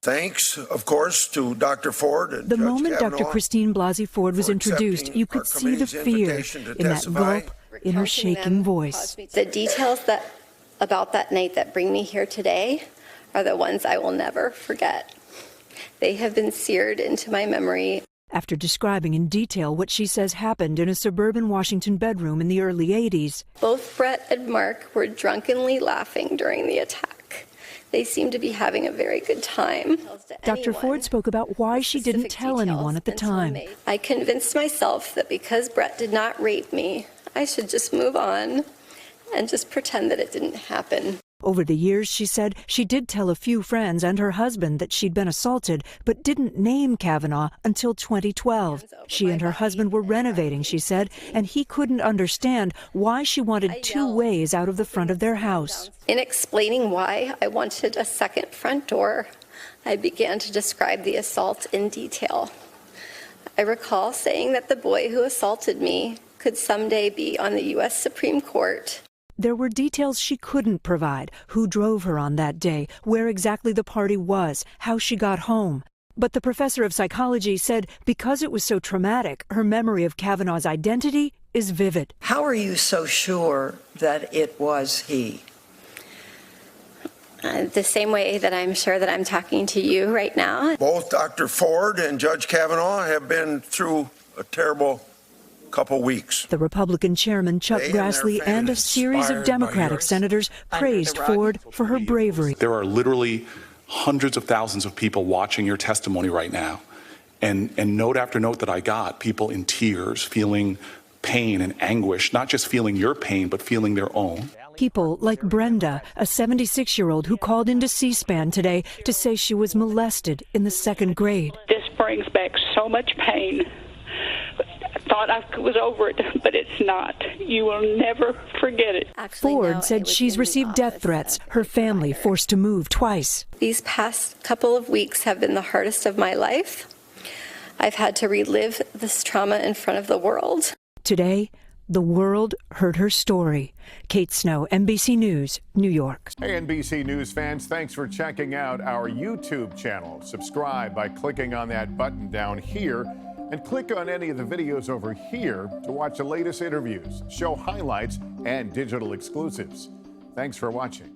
Thanks, of course, to Dr. Ford and The Judge moment Kavanaugh Dr. Christine Blasey Ford was introduced, you could see the fear in that gulp, in her shaking voice. The details about that night that bring me here today are the ones I will never forget. They have been seared into my memory. After describing in detail what she says happened in a suburban Washington bedroom in the early 80s. Both Brett and Mark were drunkenly laughing during the attack. They seemed to be having a very good time. Dr. Ford spoke about why she didn't tell anyone at the time. I convinced myself that because Brett did not rape me, I should just move on and just pretend that it didn't happen. Over the years, she said, she did tell a few friends and her husband that she'd been assaulted, but didn't name Kavanaugh until 2012. She and her husband were renovating, she said, and he couldn't understand why she wanted two ways out of the front of their house. In explaining why I wanted a second front door, I began to describe the assault in detail. I recall saying that the boy who assaulted me could someday be on the U.S. Supreme Court. There were details she couldn't provide: who drove her on that day, where exactly the party was, how she got home. But the professor of psychology said because it was so traumatic, her memory of Kavanaugh's identity is vivid. How are you so sure that it was he? The same way that I'm sure that I'm talking to you right now. Both Dr. Ford and Judge Kavanaugh have been through a terrible couple weeks. The Republican chairman, Chuck Grassley, and a series of Democratic senators praised Ford for her bravery. There are literally hundreds of thousands of people watching your testimony right now. And note after note that I got, people in tears, feeling pain and anguish, not just feeling your pain, but feeling their own. People like Brenda, a 76-year-old who called into C-SPAN today to say she was molested in the 2nd grade. This brings back so much pain. Thought I was over it, but it's not. You will never forget it. Ford said she's received death threats, her family forced to move twice. These past couple of weeks have been the hardest of my life. I've had to relive this trauma in front of the world. Today, the world heard her story. Kate Snow, NBC News, New York. Hey, NBC News fans, thanks for checking out our YouTube channel. Subscribe by clicking on that button down here, and click on any of the videos over here to watch the latest interviews, show highlights, and digital exclusives. Thanks for watching.